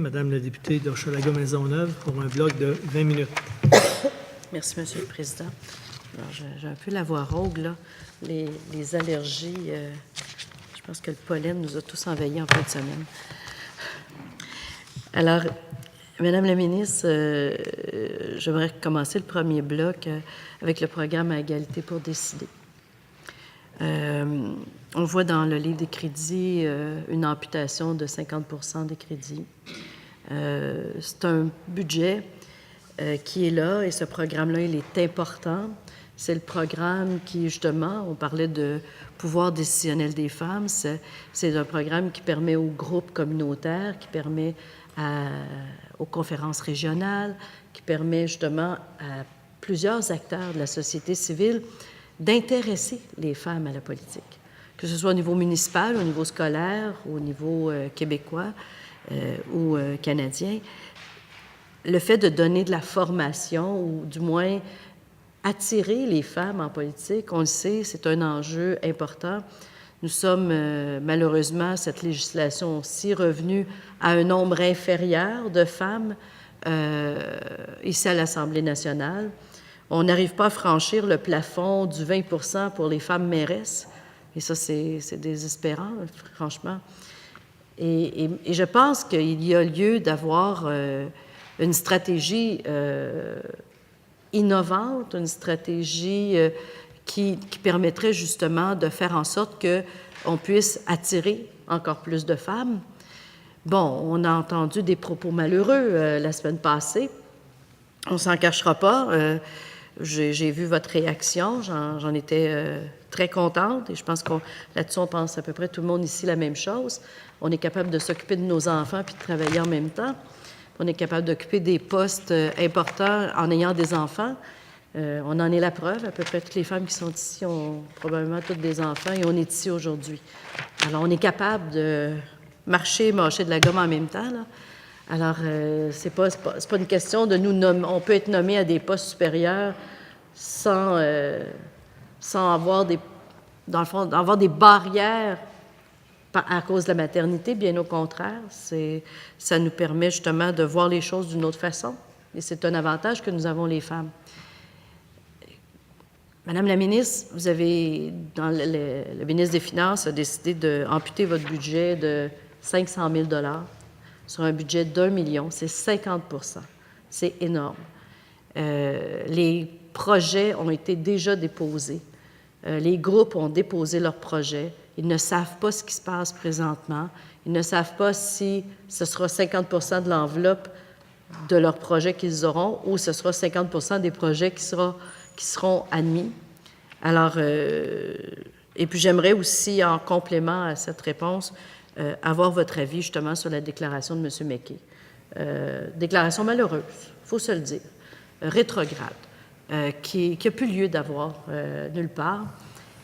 Madame la députée d'Hochelaga-Maisonneuve, pour un bloc de 20 minutes. Merci, Monsieur le Président. Alors, j'ai un peu la voix rauque, là. Les allergies, je pense que le pollen nous a tous envahis en fin de semaine. Alors, Madame la ministre, j'aimerais commencer le premier bloc avec le programme à égalité pour décider. On voit dans le livre des crédits une amputation de 50% des crédits. C'est un budget qui est là, et ce programme-là, il est important. C'est le programme qui, justement, on parlait de pouvoir décisionnel des femmes, c'est un programme qui permet aux groupes communautaires, qui permet aux conférences régionales, qui permet justement à plusieurs acteurs de la société civile d'intéresser les femmes à la politique, que ce soit au niveau municipal, au niveau scolaire, au niveau québécois ou canadien. Le fait de donner de la formation, ou du moins attirer les femmes en politique, on le sait, c'est un enjeu important. Nous sommes malheureusement, cette législation-ci, revenus à un nombre inférieur de femmes ici à l'Assemblée nationale. On n'arrive pas à franchir le plafond du 20% pour les femmes mairesses. Et ça, c'est désespérant, franchement. Et je pense qu'il y a lieu d'avoir une stratégie innovante, une stratégie qui permettrait justement de faire en sorte qu'on puisse attirer encore plus de femmes. Bon, on a entendu des propos malheureux la semaine passée. On ne s'en cachera pas. J'ai vu votre réaction. J'en étais très contente. Et je pense que là-dessus, on pense à peu près tout le monde ici la même chose. On est capable de s'occuper de nos enfants puis de travailler en même temps. On est capable d'occuper des postes importants en ayant des enfants. On en est la preuve. À peu près toutes les femmes qui sont ici ont probablement toutes des enfants et on est ici aujourd'hui. Alors, on est capable de marcher et mâcher de la gomme en même temps, là. Alors, c'est pas une question de nous nommer. On peut être nommé à des postes supérieurs sans avoir dans le fond, avoir des barrières à cause de la maternité. Bien au contraire, ça nous permet justement de voir les choses d'une autre façon. Et c'est un avantage que nous avons les femmes. Madame la ministre, vous avez, le ministre des Finances a décidé d'amputer votre budget de 500 000 $ sur un budget d'1 million. C'est 50%. C'est énorme. Les projets ont été déjà déposés. Les groupes ont déposé leurs projets. Ils ne savent pas ce qui se passe présentement. Ils ne savent pas si ce sera 50% de l'enveloppe de leurs projets qu'ils auront ou ce sera 50% des projets qui seront admis. Alors, et puis j'aimerais aussi, en complément à cette réponse, avoir votre avis justement sur la déclaration de M. McKay. Déclaration malheureuse, il faut se le dire, rétrograde, qui n'a plus lieu d'avoir nulle part.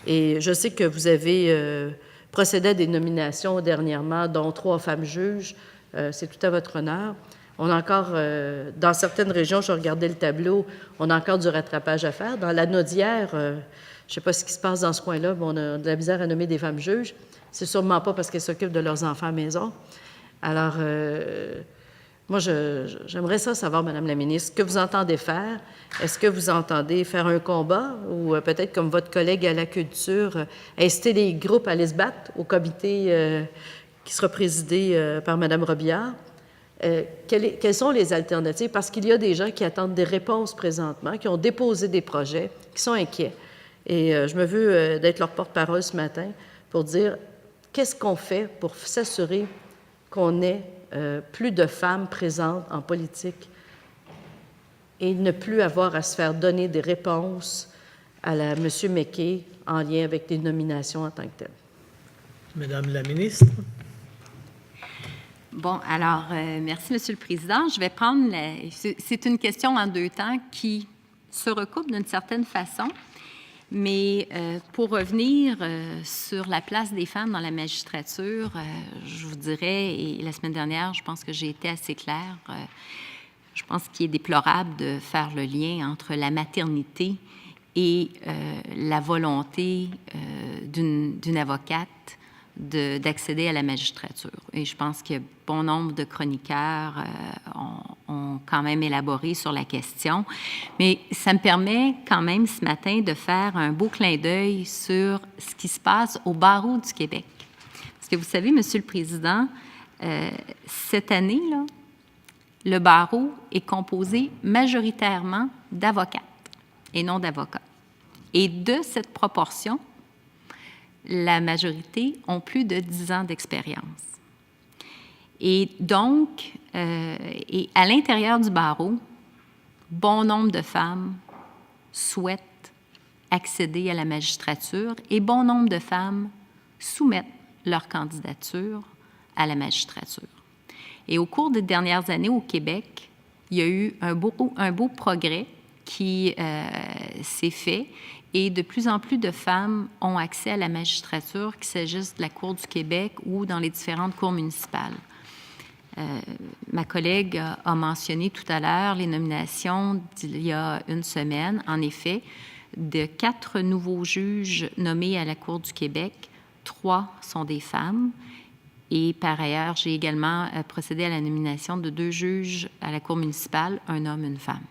Et je sais que vous avez procédé à des nominations dernièrement, dont 3 femmes juges. C'est tout à votre honneur. On a encore, dans certaines régions, je regardais le tableau, on a encore du rattrapage à faire. Dans la Naudière, je ne sais pas ce qui se passe dans ce coin-là, mais on a de la misère à nommer des femmes juges. C'est sûrement pas parce qu'elles s'occupent de leurs enfants à la maison. Alors, moi, j'aimerais ça savoir, Madame la ministre, ce que vous entendez faire. Est-ce que vous entendez faire un combat ou peut-être, comme votre collègue à la culture, inciter les groupes à aller se battre au comité qui sera présidé par Madame Robillard? Quelles sont les alternatives? Parce qu'il y a des gens qui attendent des réponses présentement, qui ont déposé des projets, qui sont inquiets. Et je me veux d'être leur porte-parole ce matin pour dire qu'est-ce qu'on fait pour s'assurer qu'on ait plus de femmes présentes en politique et ne plus avoir à se faire donner des réponses à M. McKay en lien avec des nominations en tant que telles. Madame la ministre. Bon, alors, merci, Monsieur le Président. Je vais prendre... C'est une question en 2 temps qui se recoupe d'une certaine façon, mais pour revenir sur la place des femmes dans la magistrature, je vous dirais, et la semaine dernière, je pense que j'ai été assez claire, je pense qu'il est déplorable de faire le lien entre la maternité et la volonté d'une avocate d'accéder à la magistrature. Et je pense que bon nombre de chroniqueurs ont quand même élaboré sur la question. Mais ça me permet quand même ce matin de faire un beau clin d'œil sur ce qui se passe au barreau du Québec. Parce que vous savez, Monsieur le Président, cette année, là, le barreau est composé majoritairement d'avocates et non d'avocats. Et de cette proportion, la majorité ont plus de 10 ans d'expérience. Et donc, et à l'intérieur du barreau, bon nombre de femmes souhaitent accéder à la magistrature et bon nombre de femmes soumettent leur candidature à la magistrature. Et au cours des dernières années au Québec, il y a eu un beau progrès qui s'est fait et de plus en plus de femmes ont accès à la magistrature, qu'il s'agisse de la Cour du Québec ou dans les différentes cours municipales. Ma collègue a mentionné tout à l'heure les nominations d'il y a une semaine. En effet, de 4 nouveaux juges nommés à la Cour du Québec, 3 sont des femmes. Et par ailleurs, j'ai également procédé à la nomination de 2 juges à la Cour municipale, un homme, une femme.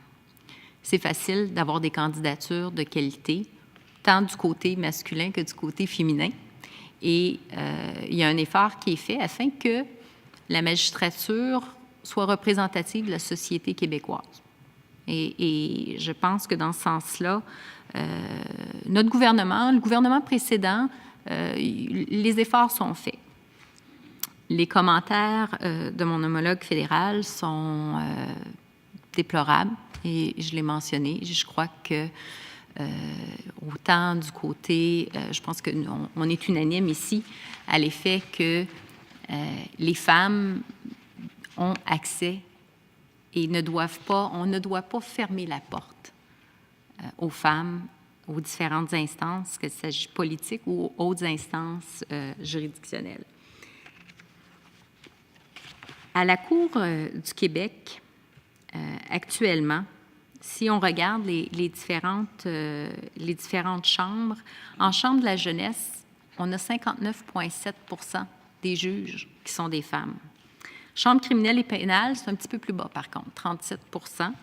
C'est facile d'avoir des candidatures de qualité, tant du côté masculin que du côté féminin. Et il y a un effort qui est fait afin que la magistrature soit représentative de la société québécoise. Et je pense que dans ce sens-là, notre gouvernement, le gouvernement précédent, les efforts sont faits. Les commentaires de mon homologue fédéral sont déplorables et je l'ai mentionné. Je crois que autant du côté, je pense qu'on est unanime ici à l'effet que les femmes ont accès et on ne doit pas fermer la porte aux femmes, aux différentes instances, qu'il s'agisse politique ou autres instances juridictionnelles. À la Cour du Québec, actuellement, si on regarde les différentes chambres, en chambre de la jeunesse, on a 59,7 % des juges qui sont des femmes. Chambre criminelle et pénale, c'est un petit peu plus bas par contre, 37 %.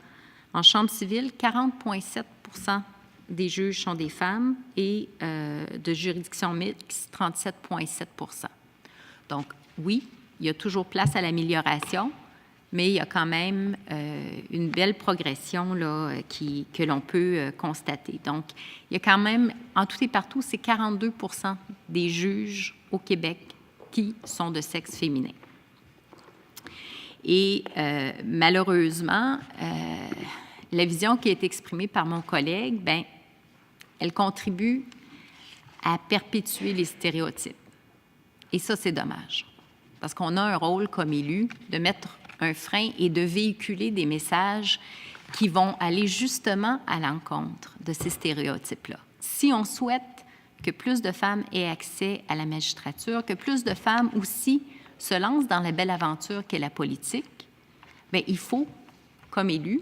En chambre civile, 40,7 % des juges sont des femmes et de juridiction mixte, 37,7 %. Donc, oui, il y a toujours place à l'amélioration, mais il y a quand même une belle progression là, que l'on peut constater. Donc, il y a quand même, en tout et partout, c'est 42 % des juges au Québec qui sont de sexe féminin. Et malheureusement, la vision qui est exprimée par mon collègue, bien, elle contribue à perpétuer les stéréotypes. Et ça, c'est dommage. Parce qu'on a un rôle comme élu de mettre un frein et de véhiculer des messages qui vont aller justement à l'encontre de ces stéréotypes-là. Si on souhaite que plus de femmes aient accès à la magistrature, que plus de femmes aussi se lancent dans la belle aventure qu'est la politique, bien, il faut, comme élu,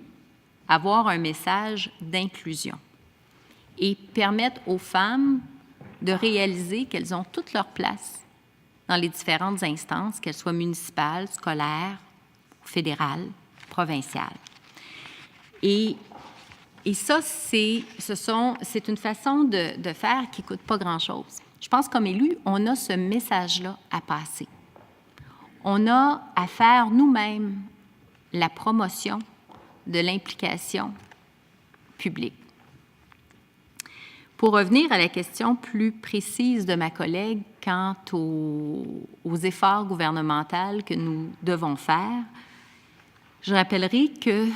avoir un message d'inclusion et permettre aux femmes de réaliser qu'elles ont toute leur place dans les différentes instances, qu'elles soient municipales, scolaires, fédérales, provinciales. Et ça, c'est une façon de faire qui ne coûte pas grand-chose. Je pense comme élu, on a ce message-là à passer. On a à faire nous-mêmes la promotion de l'implication publique. Pour revenir à la question plus précise de ma collègue quant aux efforts gouvernementaux que nous devons faire, je rappellerai que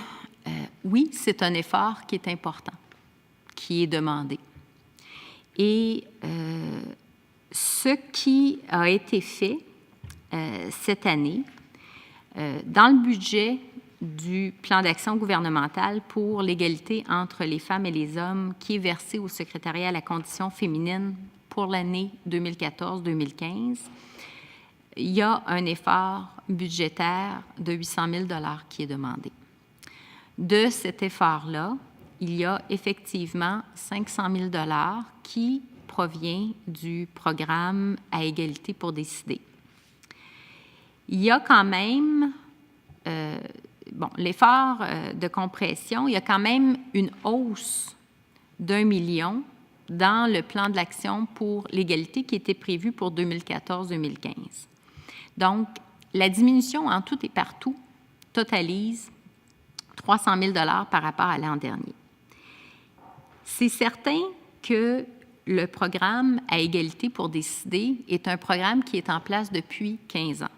oui, c'est un effort qui est important, qui est demandé. Et ce qui a été fait cette année, dans le budget du plan d'action gouvernemental pour l'égalité entre les femmes et les hommes qui est versé au secrétariat à la condition féminine pour l'année 2014-2015, il y a un effort budgétaire de 800 000 $ qui est demandé. De cet effort-là, il y a effectivement 500 000 $ qui provient du programme à égalité pour décider. Il y a quand même, l'effort de compression, il y a quand même une hausse d'1 million dans le plan de l'action pour l'égalité qui était prévu pour 2014-2015. Donc, la diminution en tout et partout totalise 300 000 $ par rapport à l'an dernier. C'est certain que le programme à égalité pour décider est un programme qui est en place depuis 15 ans.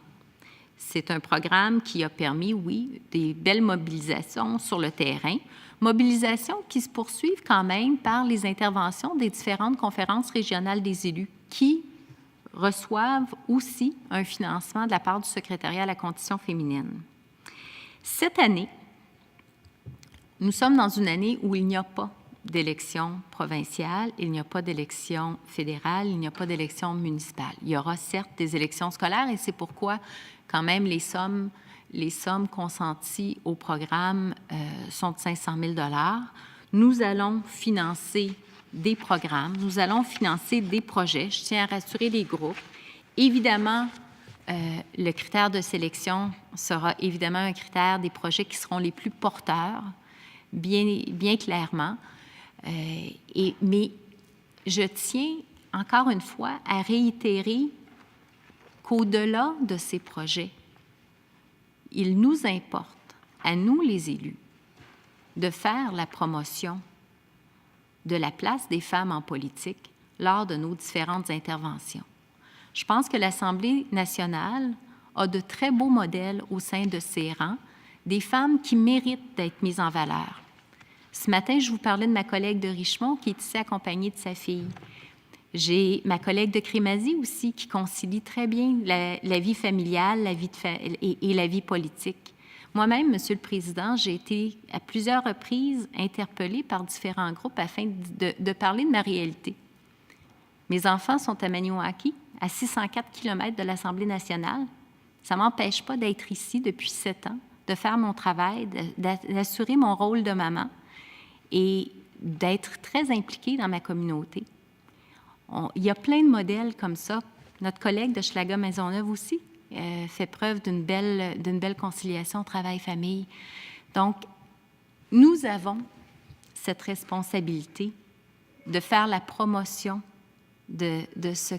C'est un programme qui a permis, oui, des belles mobilisations sur le terrain, mobilisations qui se poursuivent quand même par les interventions des différentes conférences régionales des élus qui reçoivent aussi un financement de la part du secrétariat à la condition féminine. Cette année, nous sommes dans une année où il n'y a pas d'élection provinciale, il n'y a pas d'élection fédérale, il n'y a pas d'élection municipale. Il y aura certes des élections scolaires et c'est pourquoi quand même les sommes consenties au programme sont de 500 000 $. Nous allons financer des programmes, nous allons financer des projets. Je tiens à rassurer les groupes. Évidemment, le critère de sélection sera évidemment un critère des projets qui seront les plus porteurs, bien clairement. Mais je tiens encore une fois à réitérer qu'au-delà de ces projets, il nous importe, à nous les élus, de faire la promotion de la place des femmes en politique lors de nos différentes interventions. Je pense que l'Assemblée nationale a de très beaux modèles au sein de ses rangs, des femmes qui méritent d'être mises en valeur. Ce matin, je vous parlais de ma collègue de Richemont qui est ici accompagnée de sa fille. J'ai ma collègue de Crémazie aussi qui concilie très bien la vie familiale et la vie politique. Moi-même, Monsieur le Président, j'ai été à plusieurs reprises interpellée par différents groupes afin de parler de ma réalité. Mes enfants sont à Maniwaki, à 604 km de l'Assemblée nationale. Ça ne m'empêche pas d'être ici depuis 7 ans, de faire mon travail, d'assurer mon rôle de maman et d'être très impliquée dans ma communauté. Il y a plein de modèles comme ça. Notre collègue de Schlager-Maisonneuve aussi fait preuve d'une belle conciliation travail-famille. Donc, nous avons cette responsabilité de faire la promotion de ce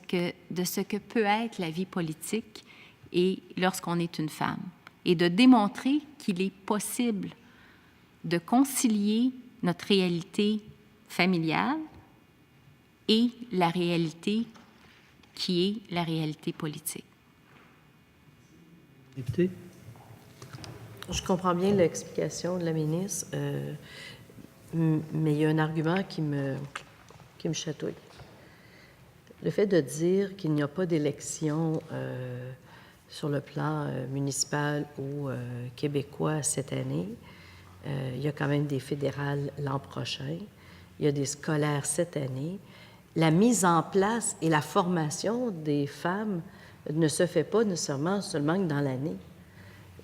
que peut être la vie politique et lorsqu'on est une femme, et de démontrer qu'il est possible de concilier notre réalité familiale et la réalité qui est la réalité politique. Député. Je comprends bien l'explication de la ministre, mais il y a un argument qui me chatouille. Le fait de dire qu'il n'y a pas d'élection sur le plan municipal ou québécois cette année, il y a quand même des fédérales l'an prochain, il y a des scolaires cette année. La mise en place et la formation des femmes ne se fait pas nécessairement seulement dans l'année.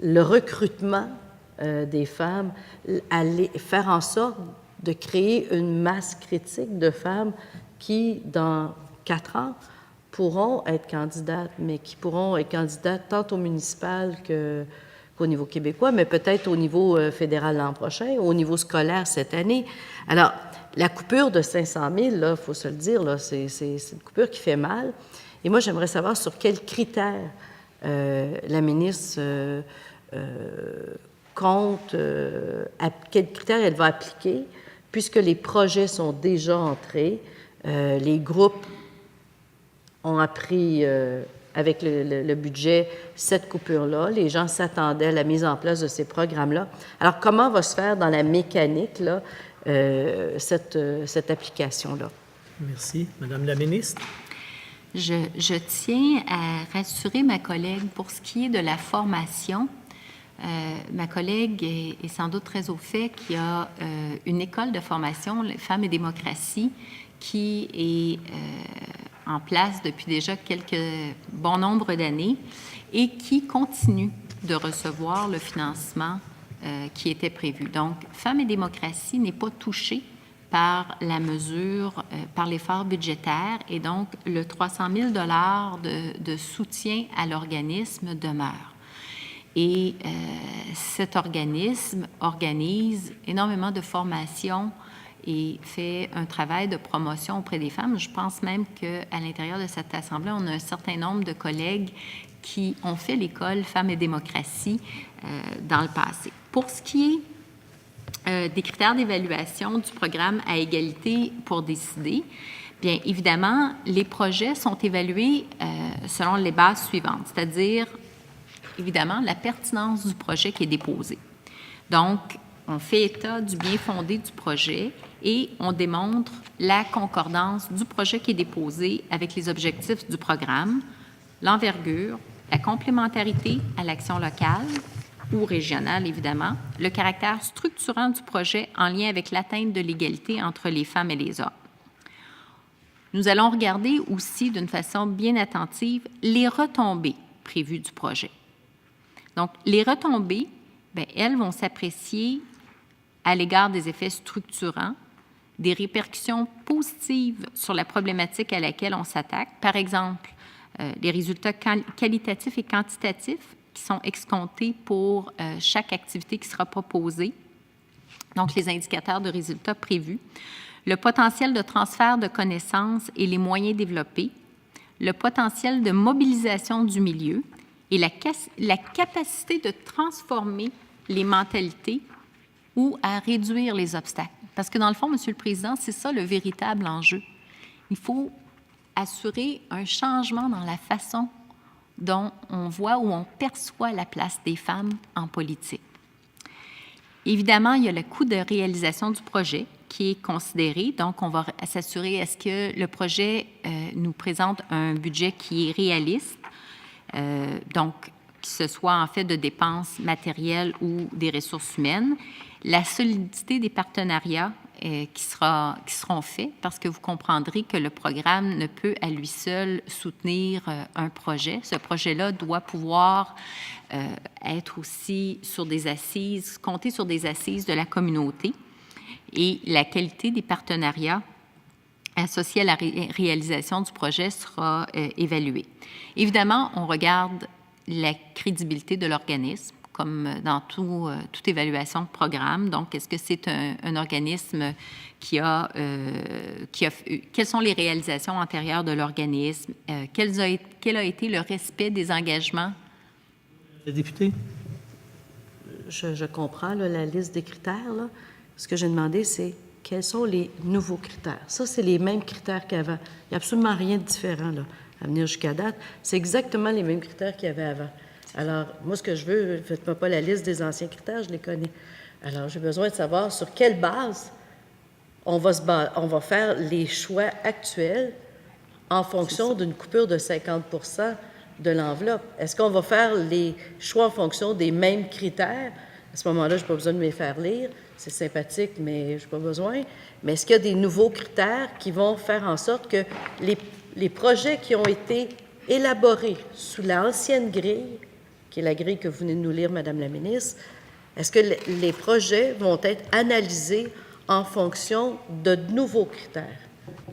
Le recrutement des femmes, aller faire en sorte de créer une masse critique de femmes qui, dans 4 ans, pourront être candidates, mais qui pourront être candidates tant au municipal qu'au niveau québécois, mais peut-être au niveau fédéral l'an prochain, au niveau scolaire cette année. Alors, la coupure de 500 000, il faut se le dire, là, c'est une coupure qui fait mal. Et moi, j'aimerais savoir sur quels critères la ministre compte, quels critères elle va appliquer, puisque les projets sont déjà entrés, les groupes ont appris avec le budget cette coupure-là, les gens s'attendaient à la mise en place de ces programmes-là. Alors, comment va se faire dans la mécanique, là, cette application-là? Merci. Madame la ministre. Je tiens à rassurer ma collègue pour ce qui est de la formation. Ma collègue est sans doute très au fait qu'il y a une école de formation, Femmes et démocratie, qui est en place depuis déjà bon nombre d'années et qui continue de recevoir le financement qui était prévu. Donc, Femmes et démocratie n'est pas touché par la mesure, par l'effort budgétaire, et donc le 300 000 de soutien à l'organisme demeure. Et cet organisme organise énormément de formations et fait un travail de promotion auprès des femmes. Je pense même qu'à l'intérieur de cette Assemblée, on a un certain nombre de collègues qui ont fait l'école Femmes et démocratie dans le passé. Pour ce qui est des critères d'évaluation du programme à égalité pour décider, bien évidemment, les projets sont évalués selon les bases suivantes, c'est-à-dire, évidemment, la pertinence du projet qui est déposé. Donc, on fait état du bien fondé du projet et on démontre la concordance du projet qui est déposé avec les objectifs du programme, l'envergure, la complémentarité à l'action locale ou régionale, évidemment, le caractère structurant du projet en lien avec l'atteinte de l'égalité entre les femmes et les hommes. Nous allons regarder aussi d'une façon bien attentive les retombées prévues du projet. Donc, les retombées, bien, elles vont s'apprécier à l'égard des effets structurants, des répercussions positives sur la problématique à laquelle on s'attaque. Par exemple, les résultats qualitatifs et quantitatifs qui sont escomptés pour chaque activité qui sera proposée, donc les indicateurs de résultats prévus, le potentiel de transfert de connaissances et les moyens développés, le potentiel de mobilisation du milieu et la capacité de transformer les mentalités ou à réduire les obstacles. Parce que dans le fond, Monsieur le Président, c'est ça le véritable enjeu. Il faut assurer un changement dans la façon dont on voit ou on perçoit la place des femmes en politique. Évidemment, il y a le coût de réalisation du projet qui est considéré. Donc, on va s'assurer, est-ce que le projet nous présente un budget qui est réaliste, donc que ce soit en fait de dépenses matérielles ou des ressources humaines, la solidité des partenariats qui seront faits, parce que vous comprendrez que le programme ne peut à lui seul soutenir un projet. Ce projet-là doit pouvoir être aussi sur des assises, compter sur des assises de la communauté, et la qualité des partenariats associés à la réalisation du projet sera évaluée. Évidemment, on regarde la crédibilité de l'organisme, comme dans toute évaluation de programme. Donc, est-ce que c'est un organisme quelles sont les réalisations antérieures de l'organisme? Quel a été le respect des engagements? Le député? Je comprends là, la liste des critères. Là. Ce que j'ai demandé, c'est quels sont les nouveaux critères. Ça, c'est les mêmes critères qu'avant. Il n'y a absolument rien de différent là, à venir jusqu'à date. C'est exactement les mêmes critères qu'il y avait avant. Alors, moi, ce que je veux, faites-moi pas la liste des anciens critères, je les connais. Alors, j'ai besoin de savoir sur quelle base on va faire les choix actuels en fonction d'une coupure de 50 % de l'enveloppe. Est-ce qu'on va faire les choix en fonction des mêmes critères? À ce moment-là, je n'ai pas besoin de me les faire lire. C'est sympathique, mais je n'ai pas besoin. Mais est-ce qu'il y a des nouveaux critères qui vont faire en sorte que les projets qui ont été élaborés sous l'ancienne grille, qui est la grille que vous venez de nous lire, Madame la ministre, est-ce que les projets vont être analysés en fonction de nouveaux critères?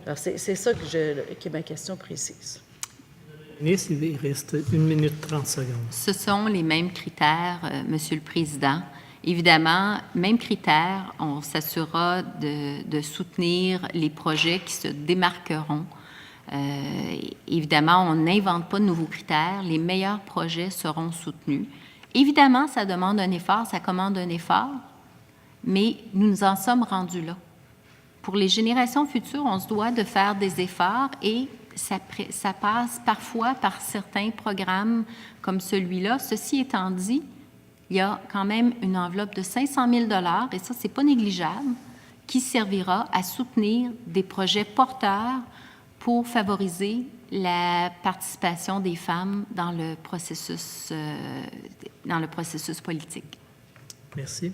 Alors, c'est ça qui est ma question précise. Ministre, il reste 1 minute 30 secondes. Ce sont les mêmes critères, Monsieur le Président. Évidemment, mêmes critères, on s'assurera de soutenir les projets qui se démarqueront. Évidemment, on n'invente pas de nouveaux critères. Les meilleurs projets seront soutenus. Évidemment, ça demande un effort, ça commande un effort, mais nous nous en sommes rendus là. Pour les générations futures, on se doit de faire des efforts et ça passe parfois par certains programmes comme celui-là. Ceci étant dit, il y a quand même une enveloppe de 500 000 $, et ça, c'est pas négligeable, qui servira à soutenir des projets porteurs pour favoriser la participation des femmes dans le processus politique. Merci.